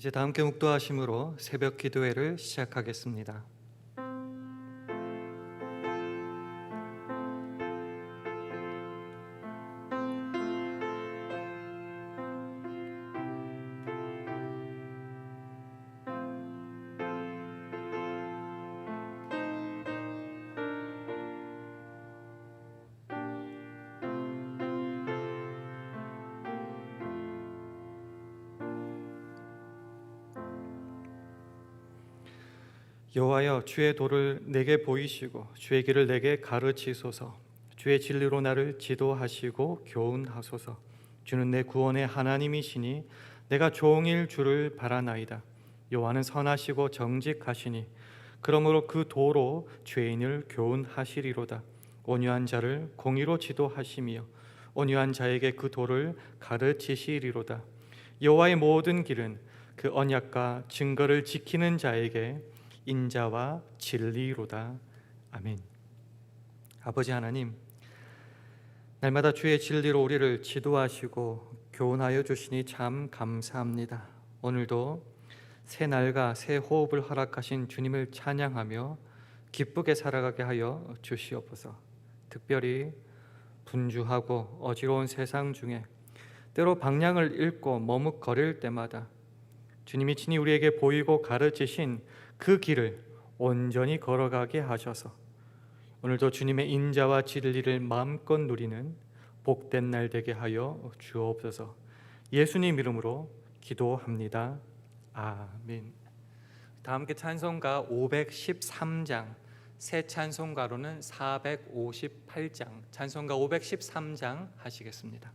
이제 다 함께 묵도하심으로 새벽 기도회를 시작하겠습니다. 여호와여, 주의 도를 내게 보이시고 주의 길을 내게 가르치소서. 주의 진리로 나를 지도하시고 교훈하소서. 주는 내 구원의 하나님이시니 내가 종일 주를 바라나이다. 여호와는 선하시고 정직하시니 그러므로 그 도로 죄인을 교훈하시리로다. 온유한 자를 공의로 지도하시며 온유한 자에게 그 도를 가르치시리로다. 여호와의 모든 길은 그 언약과 증거를 지키는 자에게 인자와 진리로다. 아멘. 아버지 하나님, 날마다 주의 진리로 우리를 지도하시고 교훈하여 주시니 참 감사합니다. 오늘도 새 날과 새 호흡을 허락하신 주님을 찬양하며 기쁘게 살아가게 하여 주시옵소서. 특별히 분주하고 어지러운 세상 중에 때로 방향을 잃고 머뭇거릴 때마다 주님이 친히 우리에게 보이고 가르치신 그 길을 온전히 걸어가게 하셔서 오늘도 주님의 인자와 진리를 마음껏 누리는 복된 날 되게 하여 주옵소서. 예수님 이름으로 기도합니다. 아멘. 다 함께 찬송가 513장, 새 찬송가로는 458장, 찬송가 513장 하시겠습니다.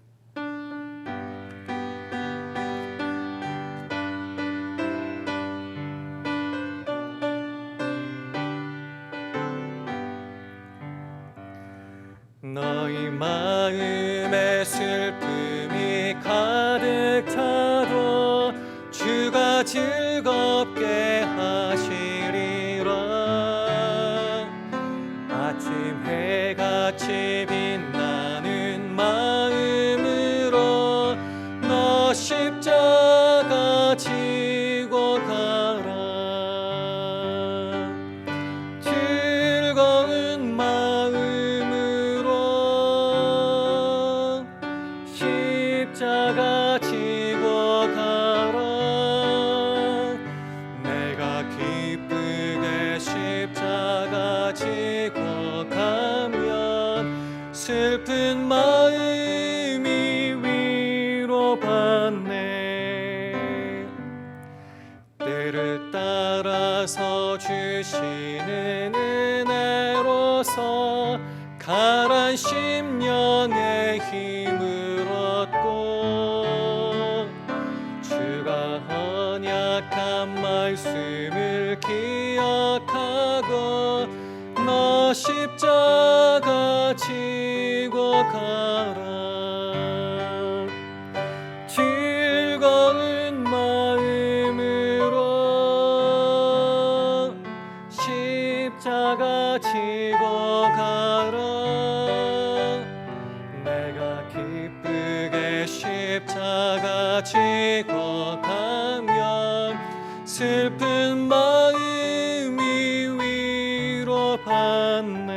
너희 마음에 슬픔이 가득 차도 주가 즐겁게 하시리라. 아침 해같이 빛나는 마음으로 너 십자가 지고 가라. 즐거운 십자가 지고 가라. 내가 기쁘게 십자가 지고 가면 슬픈 마음이 위로받네. 때를 따라서 주시는 은혜로서 가란 심령의 힘을 얻고 주가 언약한 말씀을 기억하고 너 십자가 지고 가라. 즐거운 마음으로 십자가 지고 가라. 내가 기쁘게 십자가 지고 가면 슬픈 마음이 위로받네.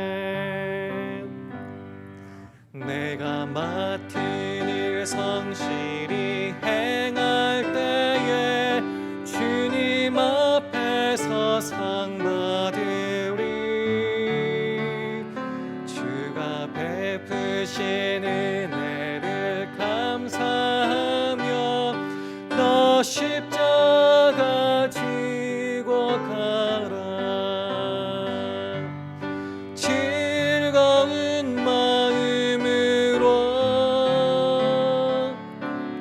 내가 맡은 일 성실히 행할 때에 주님 앞에서 상 받으리. 주가 베푸신 은혜를 감사하며 너 십자가 지고 가라. 즐거운 마음으로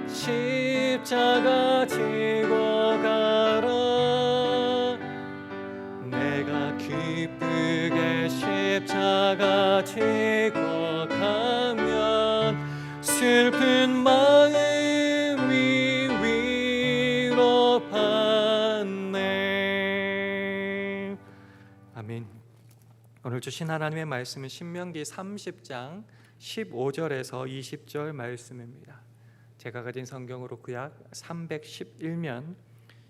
십자가 지고 가라. 내가 기쁘게 십자가 지고 가면 슬픈 마음이 위로받네. 아멘. 오늘 주신 하나님의 말씀은 신명기 30장 15절에서 20절 말씀입니다. 제가 가진 성경으로 구약 311면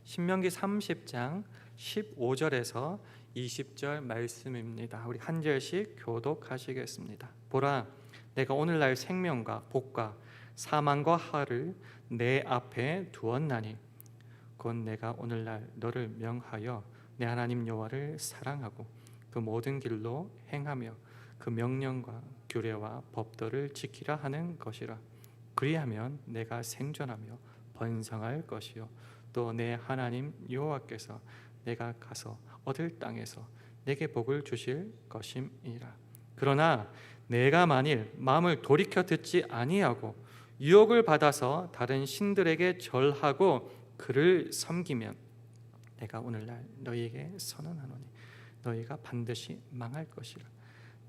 신명기 30장 15절에서 20절 말씀입니다. 우리 한 절씩 교독하시겠습니다. 보라, 내가 오늘날 생명과 복과 사망과 화를 내 앞에 두었나니 곧 내가 오늘날 너를 명하여 내 하나님 여호와를 사랑하고 그 모든 길로 행하며 그 명령과 규례와 법도를 지키라 하는 것이라. 그리하면 내가 생존하며 번성할 것이요 또 내 하나님 여호와께서 내가 가서 얻을 땅에서 내게 복을 주실 것임이라. 그러나 내가 만일 마음을 돌이켜 듣지 아니하고 유혹을 받아서 다른 신들에게 절하고 그를 섬기면 내가 오늘날 너희에게 선언하노니 너희가 반드시 망할 것이라.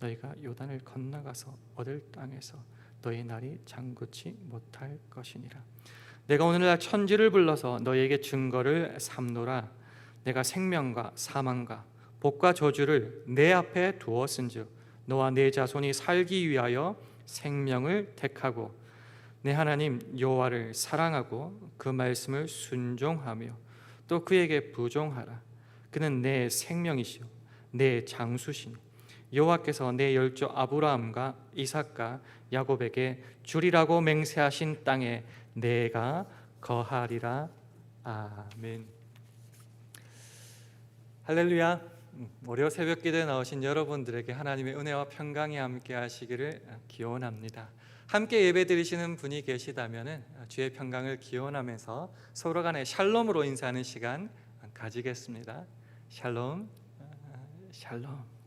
너희가 요단을 건너가서 얻을 땅에서 너희 날이 장구치 못할 것이니라. 내가 오늘날 천지를 불러서 너희에게 증거를 삼노라. 내가 생명과 사망과 복과 저주를 내 앞에 두었은즉 너와 내 자손이 살기 위하여 생명을 택하고 내 하나님 여호와를 사랑하고 그 말씀을 순종하며 또 그에게 부종하라. 그는 내 생명이시요 내 장수시니 여호와께서 내 열조 아브라함과 이삭과 야곱에게 주리라고 맹세하신 땅에 내가 거하리라. 아멘. 할렐루야. 월요 새벽 기도에 나오신 여러분들에게 하나님의 은혜와 평강이 함께 하시기를 기원합니다. 함께 예배 드리시는 분이 계시다면 주의 평강을 기원하면서 서로 간에 샬롬으로 인사하는 시간 가지겠습니다. 샬롬, 샬롬.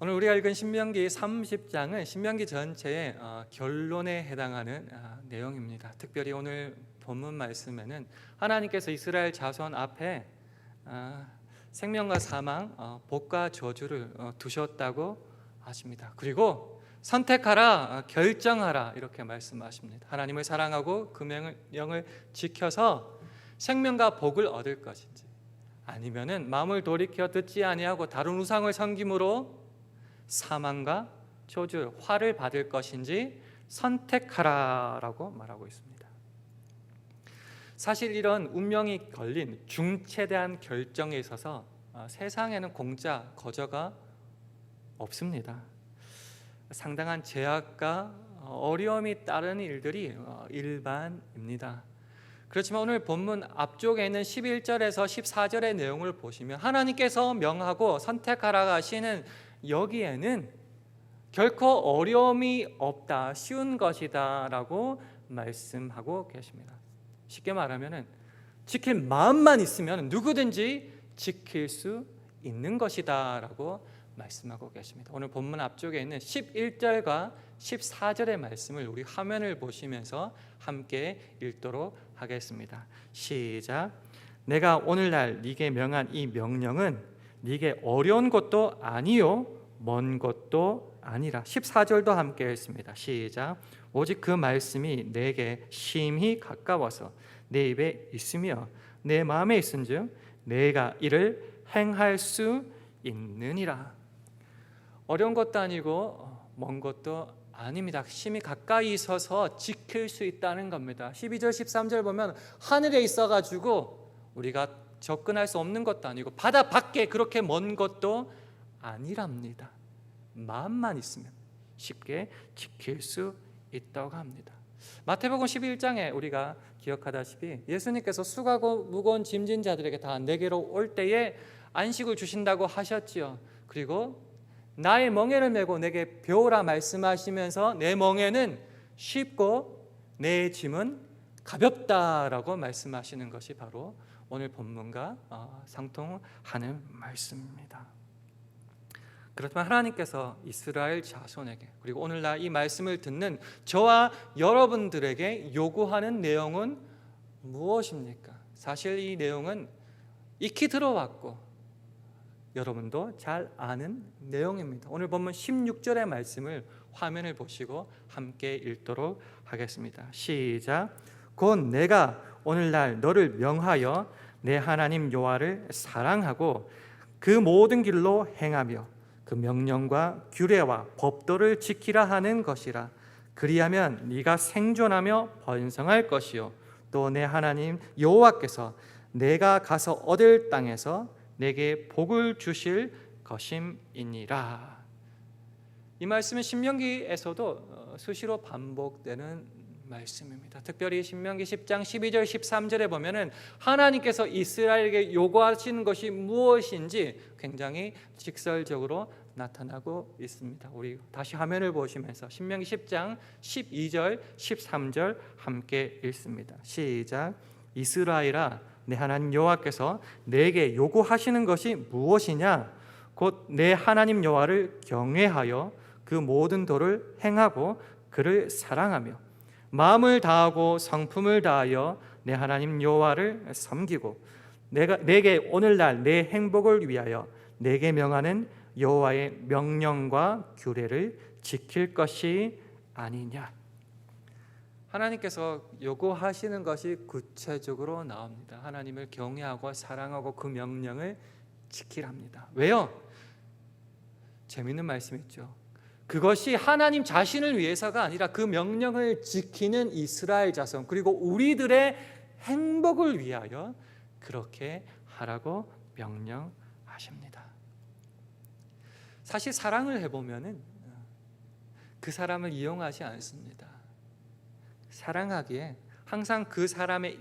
오늘 우리가 읽은 신명기 30장은 신명기 전체의 결론에 해당하는 내용입니다. 특별히 오늘 본문 말씀에는 하나님께서 이스라엘 자손 앞에 생명과 사망, 복과 저주를 두셨다고 하십니다. 그리고 선택하라, 결정하라 이렇게 말씀하십니다. 하나님을 사랑하고 그 명령을 지켜서 생명과 복을 얻을 것인지 아니면은 마음을 돌이켜 듣지 아니하고 다른 우상을 섬김으로 사망과 저주, 화를 받을 것인지 선택하라라고 말하고 있습니다. 사실 이런 운명이 걸린 중체대한 결정에 있어서 세상에는 공짜, 거저가 없습니다. 상당한 제약과 어려움이 따르는 일들이 일반입니다. 그렇지만 오늘 본문 앞쪽에 있는 11절에서 14절의 내용을 보시면 하나님께서 명하고 선택하라 하시는 여기에는 결코 어려움이 없다, 쉬운 것이다 라고 말씀하고 계십니다. 쉽게 말하면 지킬 마음만 있으면 누구든지 지킬 수 있는 것이다 라고 말씀하고 계십니다. 오늘 본문 앞쪽에 있는 11절과 14절의 말씀을 우리 화면을 보시면서 함께 읽도록 하겠습니다. 시작. 내가 오늘날 네게 명한 이 명령은 네게 어려운 것도 아니요 먼 것도 아니라. 14절도 함께 했습니다. 시작. 오직 그 말씀이 내게 심히 가까워서 내 입에 있으며 내 마음에 있은즉 내가 이를 행할 수 있느니라. 어려운 것도 아니고 먼 것도 아닙니다. 심히 가까이 있어서 지킬 수 있다는 겁니다. 12절 13절 보면 하늘에 있어가지고 우리가 접근할 수 없는 것도 아니고 바다 밖에 그렇게 먼 것도 아니랍니다. 마음만 있으면 쉽게 지킬 수 있다고 합니다. 마태복음 11장에 우리가 기억하다시피 예수님께서 수고하고 무거운 짐진 자들에게 다 내게로 올 때에 안식을 주신다고 하셨지요. 그리고 나의 멍에를 메고 내게 배우라 말씀하시면서 내 멍에는 쉽고 내 짐은 가볍다라고 말씀하시는 것이 바로 오늘 본문과 상통하는 말씀입니다. 그렇지만 하나님께서 이스라엘 자손에게 그리고 오늘날 이 말씀을 듣는 저와 여러분들에게 요구하는 내용은 무엇입니까? 사실 이 내용은 익히 들어왔고 여러분도 잘 아는 내용입니다. 오늘 본문 16절의 말씀을 화면을 보시고 함께 읽도록 하겠습니다. 시작. 곧 내가 오늘날 너를 명하여 내 하나님 여호와를 사랑하고 그 모든 길로 행하며 그 명령과 규례와 법도를 지키라 하는 것이라. 그리하면 네가 생존하며 번성할 것이요 또 내 하나님 여호와께서 내가 가서 얻을 땅에서 내게 복을 주실 것임이니라. 이 말씀은 신명기에서도 수시로 반복되는 말씀입니다. 특별히 신명기 10장 12절 13절에 보면은 하나님께서 이스라엘에게 요구하시는 것이 무엇인지 굉장히 직설적으로 나타나고 있습니다. 우리 다시 화면을 보시면서 신명기 10장 12절 13절 함께 읽습니다. 시작. 이스라엘아, 내 하나님 여호와께서 내게 요구하시는 것이 무엇이냐? 곧 내 하나님 여호와를 경외하여 그 모든 도를 행하고 그를 사랑하며 마음을 다하고 성품을 다하여 내 하나님 여호와를 섬기고 내게 오늘날 내 행복을 위하여 내게 명하는 여호와의 명령과 규례를 지킬 것이 아니냐. 하나님께서 요구하시는 것이 구체적으로 나옵니다. 하나님을 경외하고 사랑하고 그 명령을 지키랍니다. 왜요? 재미있는 말씀 있죠. 그것이 하나님 자신을 위해서가 아니라 그 명령을 지키는 이스라엘 자손 그리고 우리들의 행복을 위하여 그렇게 하라고 명령하십니다. 사실 사랑을 해보면은 그 사람을 이용하지 않습니다. 사랑하기에 항상 그 사람의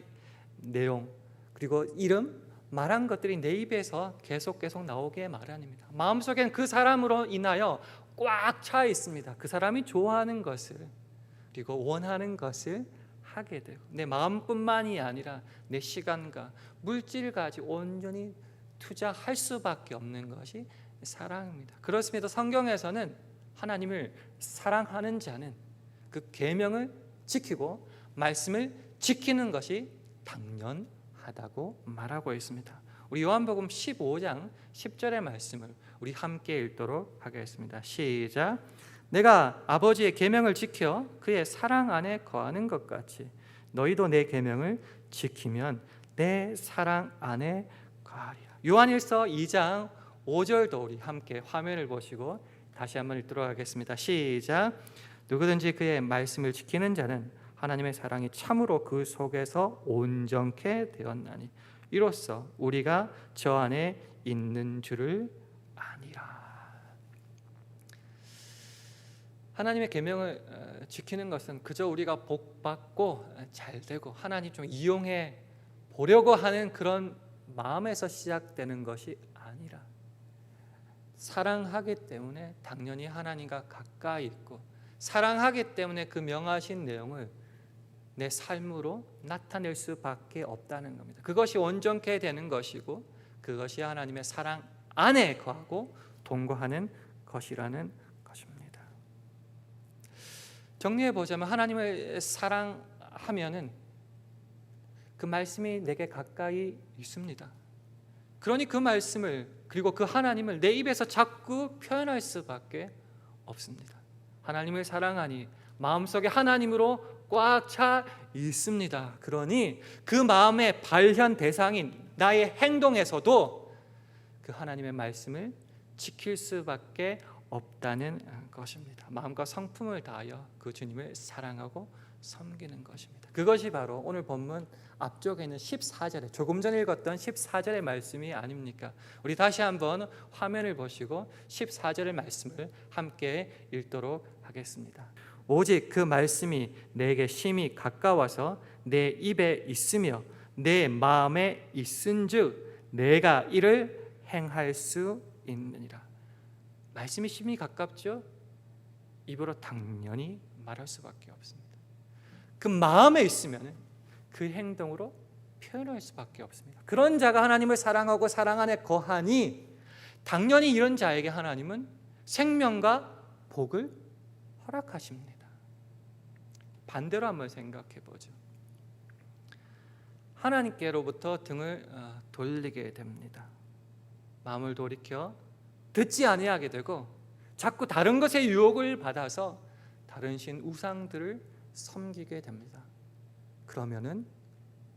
내용 그리고 이름 말한 것들이 내 입에서 계속 나오게 마련입니다. 마음속엔 그 사람으로 인하여 꽉 차 있습니다. 그 사람이 좋아하는 것을 그리고 원하는 것을 하게 되고 내 마음뿐만이 아니라 내 시간과 물질까지 온전히 투자할 수밖에 없는 것이 사랑입니다. 그렇습니다. 성경에서는 하나님을 사랑하는 자는 그 계명을 지키고 말씀을 지키는 것이 당연하다고 말하고 있습니다. 우리 요한복음 15장 10절의 말씀을 우리 함께 읽도록 하겠습니다. 시작. 내가 아버지의 계명을 지켜 그의 사랑 안에 거하는 것 같이 너희도 내 계명을 지키면 내 사랑 안에 거하리라. 요한일서 2장 5절도 우리 함께 화면을 보시고 다시 한번 읽도록 하겠습니다. 시작. 누구든지 그의 말씀을 지키는 자는 하나님의 사랑이 참으로 그 속에서 온전케 되었나니 이로써 우리가 저 안에 있는 줄을 아니라. 하나님의 계명을 지키는 것은 그저 우리가 복받고 잘되고 하나님 좀 이용해 보려고 하는 그런 마음에서 시작되는 것이 아니라 사랑하기 때문에 당연히 하나님과 가까이 있고 사랑하기 때문에 그 명하신 내용을 내 삶으로 나타낼 수밖에 없다는 겁니다. 그것이 온전케 되는 것이고 그것이 하나님의 사랑 안에 거하고 동거하는 것이라는 것입니다. 정리해 보자면 하나님을 사랑하면은 그 말씀이 내게 가까이 있습니다. 그러니 그 말씀을 그리고 그 하나님을 내 입에서 자꾸 표현할 수밖에 없습니다. 하나님을 사랑하니 마음속에 하나님으로 꽉 차 있습니다. 그러니 그 마음의 발현 대상인 나의 행동에서도 그 하나님의 말씀을 지킬 수밖에 없다는 것입니다. 마음과 성품을 다하여 그 주님을 사랑하고 섬기는 것입니다. 그것이 바로 오늘 본문 앞쪽에 있는 14절에 조금 전에 읽었던 14절의 말씀이 아닙니까? 우리 다시 한번 화면을 보시고 14절의 말씀을 함께 읽도록 하겠습니다. 오직 그 말씀이 내게 심히 가까워서 내 입에 있으며 내 마음에 있은즉 내가 이를 행할 수 있느니라. 말씀이 심히 가깝죠? 입으로 당연히 말할 수밖에 없습니다. 그 마음에 있으면 그 행동으로 표현할 수밖에 없습니다. 그런 자가 하나님을 사랑하고 사랑 안에 거하니 당연히 이런 자에게 하나님은 생명과 복을 허락하십니다. 반대로 한번 생각해 보죠. 하나님께로부터 등을 돌리게 됩니다. 마음을 돌이켜 듣지 아니하게 되고 자꾸 다른 것의 유혹을 받아서 다른 신 우상들을 섬기게 됩니다. 그러면은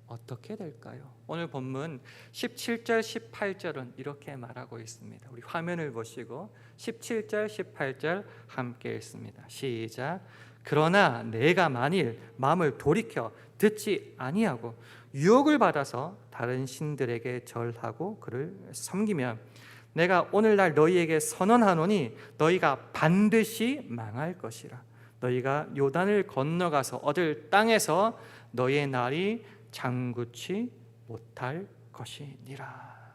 어떻게 될까요? 오늘 본문 17절 18절은 이렇게 말하고 있습니다. 우리 화면을 보시고 17절 18절 함께 읽습니다. 시작. 그러나 내가 만일 마음을 돌이켜 듣지 아니하고 유혹을 받아서 다른 신들에게 절하고 그를 섬기면 내가 오늘날 너희에게 선언하노니 너희가 반드시 망할 것이라. 너희가 요단을 건너가서 얻을 땅에서 너희의 날이 장구치 못할 것이니라.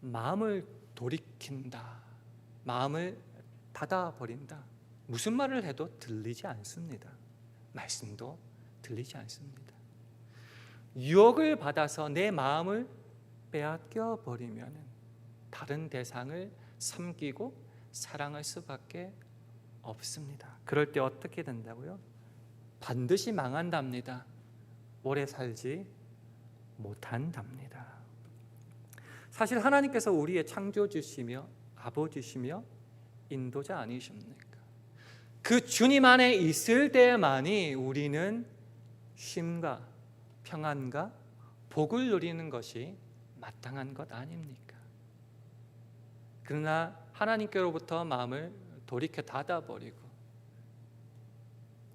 마음을 돌이킨다, 마음을 닫아버린다, 무슨 말을 해도 들리지 않습니다. 말씀도 들리지 않습니다. 유혹을 받아서 내 마음을 빼앗겨 버리면 다른 대상을 섬기고 사랑할 수밖에 없습니다. 그럴 때 어떻게 된다고요? 반드시 망한답니다. 오래 살지 못한답니다. 사실 하나님께서 우리의 창조주시며 아버지시며 인도자 아니십니까? 그 주님 안에 있을 때만이 우리는 쉼과 평안과 복을 누리는 것이 마땅한 것 아닙니까? 그러나 하나님께로부터 마음을 돌이켜 닫아버리고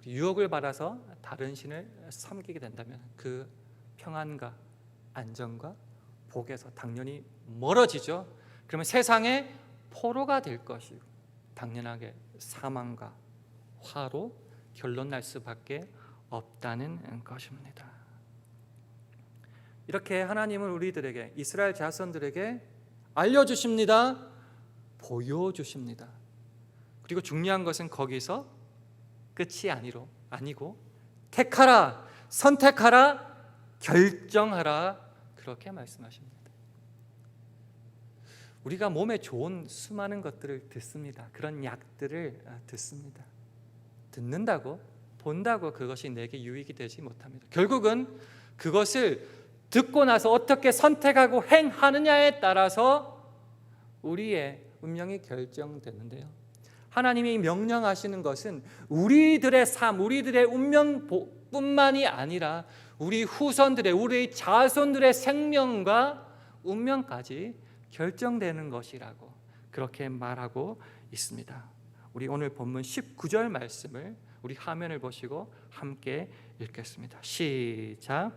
유혹을 받아서 다른 신을 섬기게 된다면 그 평안과 안정과 복에서 당연히 멀어지죠. 그러면 세상의 포로가 될 것이고 당연하게 사망과 화로 결론 날 수밖에 없다는 것입니다. 이렇게 하나님은 우리들에게, 이스라엘 자손들에게 알려주십니다. 보여주십니다. 그리고 중요한 것은 거기서 끝이 아니고 택하라, 선택하라, 결정하라, 그렇게 말씀하십니다. 우리가 몸에 좋은 수많은 것들을 듣습니다. 그런 약들을 듣습니다. 듣는다고, 본다고 그것이 내게 유익이 되지 못합니다. 결국은 그것을 듣고 나서 어떻게 선택하고 행하느냐에 따라서 우리의 운명이 결정되는데요. 하나님이 명령하시는 것은 우리들의 삶, 우리들의 운명뿐만이 아니라 우리 후손들의, 우리 자손들의 생명과 운명까지 결정되는 것이라고 그렇게 말하고 있습니다. 우리 오늘 본문 19절 말씀을 우리 화면을 보시고 함께 읽겠습니다. 시작.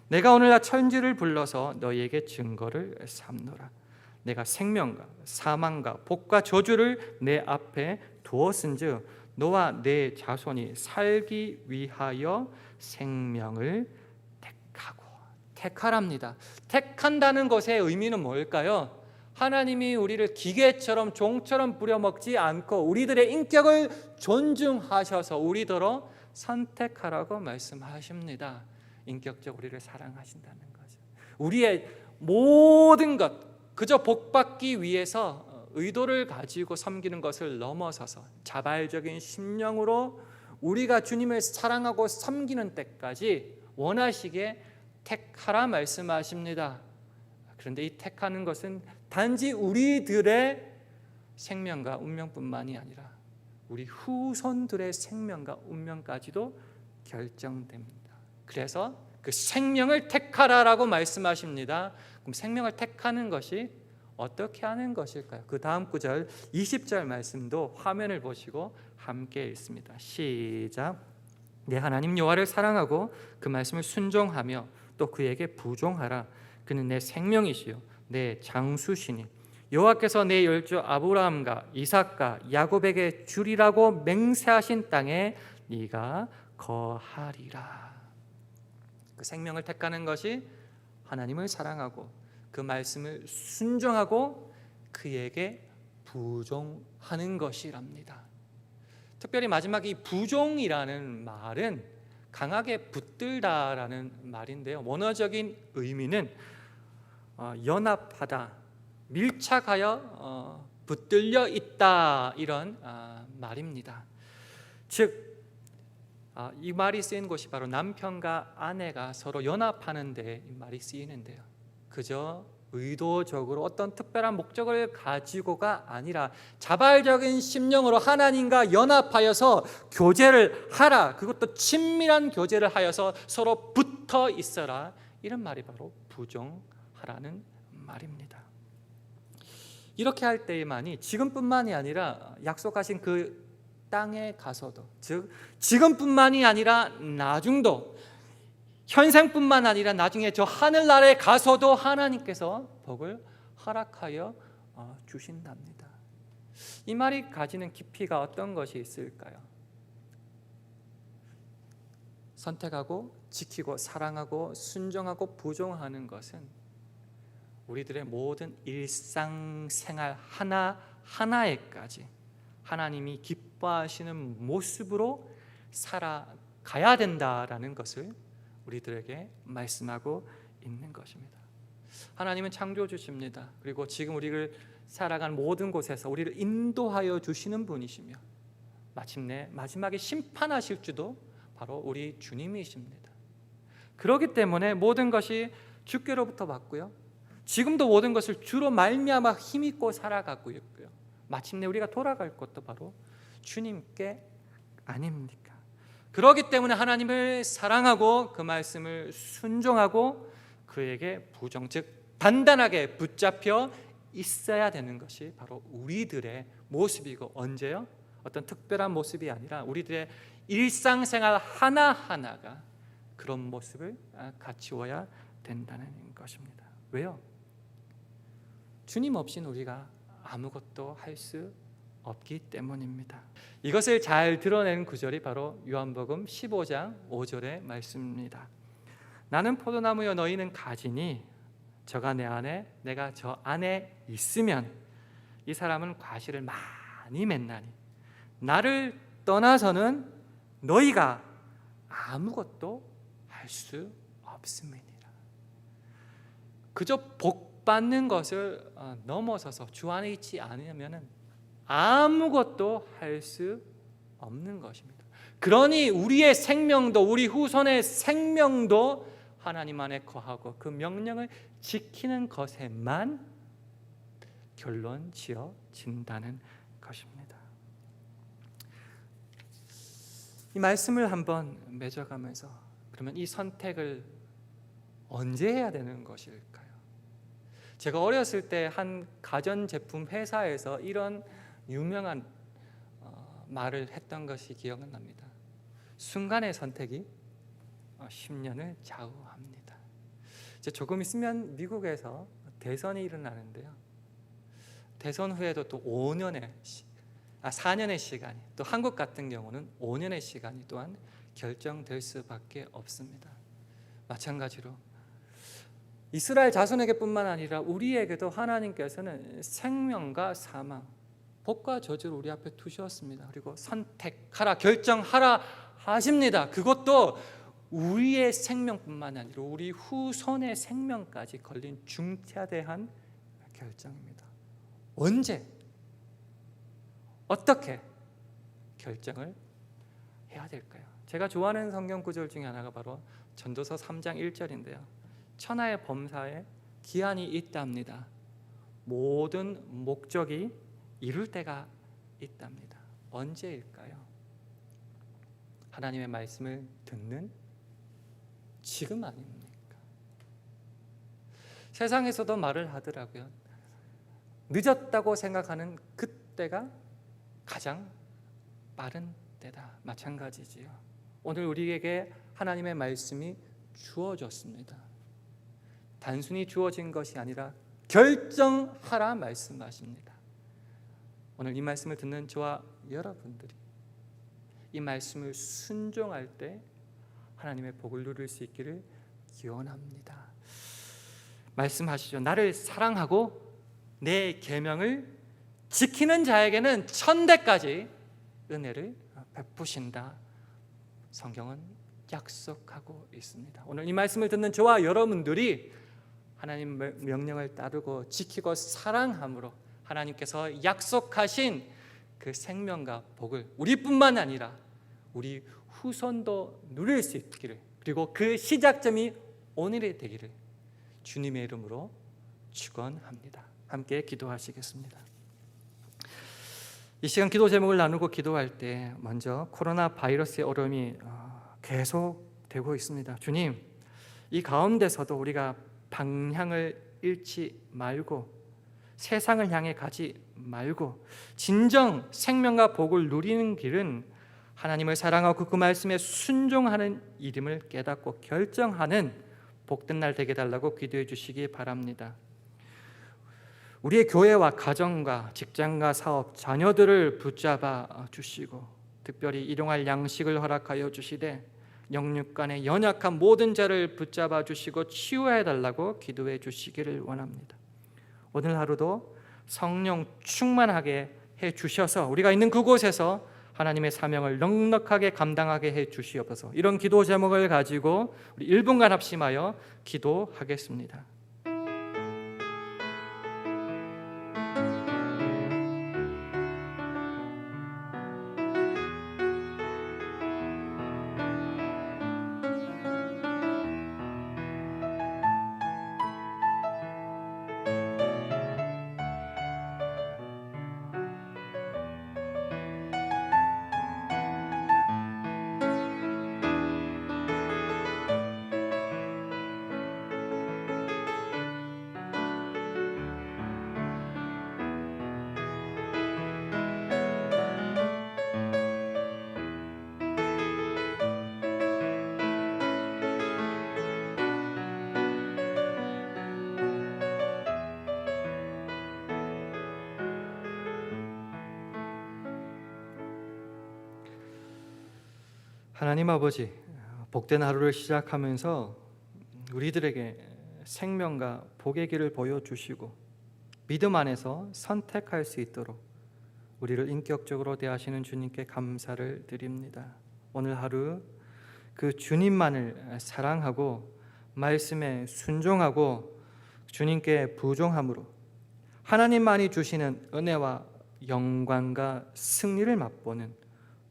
내가 오늘날 천지를 불러서 너희에게 증거를 삼노라. 내가 생명과 사망과 복과 저주를 내 앞에 두었은즉 너와 내 자손이 살기 위하여 생명을 택하랍니다. 택한다는 것의 의미는 뭘까요? 하나님이 우리를 기계처럼 종처럼 부려먹지 않고 우리들의 인격을 존중하셔서 우리더러 선택하라고 말씀하십니다. 인격적 우리를 사랑하신다는 거죠. 우리의 모든 것 그저 복받기 위해서 의도를 가지고 섬기는 것을 넘어서서 자발적인 심령으로 우리가 주님을 사랑하고 섬기는 때까지 원하시기에 택하라 말씀하십니다. 그런데 이 택하는 것은 단지 우리들의 생명과 운명뿐만이 아니라 우리 후손들의 생명과 운명까지도 결정됩니다. 그래서 그 생명을 택하라라고 말씀하십니다. 그럼 생명을 택하는 것이 어떻게 하는 것일까요? 그 다음 구절 20절 말씀도 화면을 보시고 함께 읽습니다. 시작. 내 하나님 여호와를 사랑하고 그 말씀을 순종하며 또 그에게 부종하라. 그는 내 생명이시요 내 장수시니 여호와께서 내 열조 아브라함과 이삭과 야곱에게 주리라고 맹세하신 땅에 네가 거하리라. 그 생명을 택하는 것이 하나님을 사랑하고 그 말씀을 순종하고 그에게 부종하는 것이랍니다. 특별히 마지막 이 부종이라는 말은 강하게 붙들다라는 말인데요. 원어적인 의미는 연합하다, 밀착하여 붙들려 있다 이런 말입니다. 즉 이 말이 쓰인 곳이 바로 남편과 아내가 서로 연합하는 데 이 말이 쓰이는데요. 그저 의도적으로 어떤 특별한 목적을 가지고가 아니라 자발적인 심령으로 하나님과 연합하여서 교제를 하라. 그것도 친밀한 교제를 하여서 서로 붙어 있어라. 이런 말이 바로 부종하라는 말입니다. 이렇게 할 때에만이 지금뿐만이 아니라 약속하신 그 땅에 가서도, 즉 지금뿐만이 아니라 나중도, 현생뿐만 아니라 나중에 저 하늘나라에 가서도 하나님께서 복을 허락하여 주신답니다. 이 말이 가지는 깊이가 어떤 것이 있을까요? 선택하고 지키고 사랑하고 순종하고 부종하는 것은 우리들의 모든 일상생활 하나하나에까지 하나님이 기뻐하시는 모습으로 살아가야 된다라는 것을 우리들에게 말씀하고 있는 것입니다. 하나님은 창조주십니다. 그리고 지금 우리를 살아가는 모든 곳에서 우리를 인도하여 주시는 분이시며 마침내 마지막에 심판하실 주도 바로 우리 주님이십니다. 그렇기 때문에 모든 것이 주께로부터 받고요, 지금도 모든 것을 주로 말미암아 힘입고 살아가고 있고요, 마침내 우리가 돌아갈 것도 바로 주님께 아닙니까? 그렇기 때문에 하나님을 사랑하고 그 말씀을 순종하고 그에게 부정, 즉 단단하게 붙잡혀 있어야 되는 것이 바로 우리들의 모습이고, 언제요? 어떤 특별한 모습이 아니라 우리들의 일상생활 하나하나가 그런 모습을 갖추어야 된다는 것입니다. 왜요? 주님 없이는 우리가 아무것도 할 수 없기 때문입니다. 이것을 잘 드러내는 구절이 바로 요한복음 15장 5절의 말씀입니다. 나는 포도나무여 너희는 가지니 저가 내 안에 내가 저 안에 있으면 이 사람은 과실을 많이 맺나니 나를 떠나서는 너희가 아무것도 할 수 없음이니라. 그저 복 받는 것을 넘어서서 주 안에 있지 않으면 아무것도 할 수 없는 것입니다. 그러니 우리의 생명도, 우리 후손의 생명도 하나님 안에 거하고 그 명령을 지키는 것에만 결론 지어진다는 것입니다. 이 말씀을 한번 맺어가면서 그러면 이 선택을 언제 해야 되는 것일까요? 제가 어렸을 때 한 가전제품 회사에서 이런 유명한 말을 했던 것이 기억납니다. 순간의 선택이 10년을 좌우합니다. 이제 조금 있으면 미국에서 대선이 일어나는데요, 대선 후에도 또 4년의 시간이, 또 한국 같은 경우는 5년의 시간이 또한 결정될 수밖에 없습니다. 마찬가지로 이스라엘 자손에게뿐만 아니라 우리에게도 하나님께서는 생명과 사망, 복과 저주를 우리 앞에 두셨습니다. 그리고 선택하라, 결정하라 하십니다. 그것도 우리의 생명뿐만 아니라 우리 후손의 생명까지 걸린 중차대한 결정입니다. 언제, 어떻게 결정을 해야 될까요? 제가 좋아하는 성경 구절 중에 하나가 바로 전도서 3장 1절인데요. 천하의 범사에 기한이 있답니다. 모든 목적이 이룰 때가 있답니다. 언제일까요? 하나님의 말씀을 듣는 지금 아닙니까? 세상에서도 말을 하더라고요. 늦었다고 생각하는 그때가 가장 빠른 때다. 마찬가지지요. 오늘 우리에게 하나님의 말씀이 주어졌습니다. 단순히 주어진 것이 아니라 결정하라 말씀하십니다. 오늘 이 말씀을 듣는 저와 여러분들이 이 말씀을 순종할 때 하나님의 복을 누릴 수 있기를 기원합니다. 말씀하시죠. 나를 사랑하고 내 계명을 지키는 자에게는 천대까지 은혜를 베푸신다. 성경은 약속하고 있습니다. 오늘 이 말씀을 듣는 저와 여러분들이 하나님 명령을 따르고 지키고 사랑함으로 하나님께서 약속하신 그 생명과 복을 우리뿐만 아니라 우리 후손도 누릴 수 있기를, 그리고 그 시작점이 오늘이 되기를 주님의 이름으로 축원합니다. 함께 기도하시겠습니다. 이 시간 기도 제목을 나누고 기도할 때 먼저 코로나 바이러스의 어려움이 계속되고 있습니다. 주님, 이 가운데서도 우리가 방향을 잃지 말고 세상을 향해 가지 말고 진정 생명과 복을 누리는 길은 하나님을 사랑하고 그 말씀에 순종하는 일임을 깨닫고 결정하는 복된 날 되게 달라고 기도해 주시기 바랍니다. 우리의 교회와 가정과 직장과 사업, 자녀들을 붙잡아 주시고 특별히 일용할 양식을 허락하여 주시되 영육간의 연약한 모든 자를 붙잡아 주시고 치유해 달라고 기도해 주시기를 원합니다. 오늘 하루도 성령 충만하게 해 주셔서 우리가 있는 그곳에서 하나님의 사명을 넉넉하게 감당하게 해 주시옵소서. 이런 기도 제목을 가지고 우리 1분간 합심하여 기도하겠습니다. 하나님 아버지, 복된 하루를 시작하면서 우리들에게 생명과 복의 길을 보여주시고 믿음 안에서 선택할 수 있도록 우리를 인격적으로 대하시는 주님께 감사를 드립니다. 오늘 하루 그 주님만을 사랑하고 말씀에 순종하고 주님께 부종함으로 하나님만이 주시는 은혜와 영광과 승리를 맛보는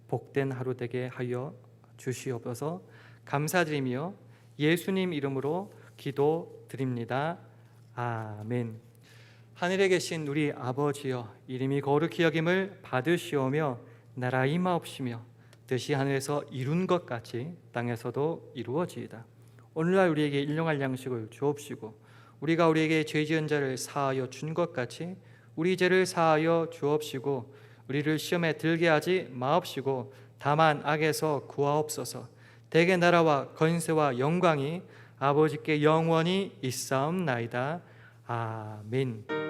복된 하루 되게 하여 주시옵소서. 감사드리며 예수님 이름으로 기도드립니다. 아멘. 하늘에 계신 우리 아버지여, 이름이 거룩히 여김을 받으시오며 나라 임하옵시며 뜻이 하늘에서 이룬 것 같이 땅에서도 이루어지이다. 오늘날 우리에게 일용할 양식을 주옵시고 우리가 우리에게 죄 지은 자를 사하여 준 것 같이 우리 죄를 사하여 주옵시고 우리를 시험에 들게 하지 마옵시고 다만 악에서 구하옵소서. 대개 나라와 건세와 영광이 아버지께 영원히 있사옵나이다. 아멘.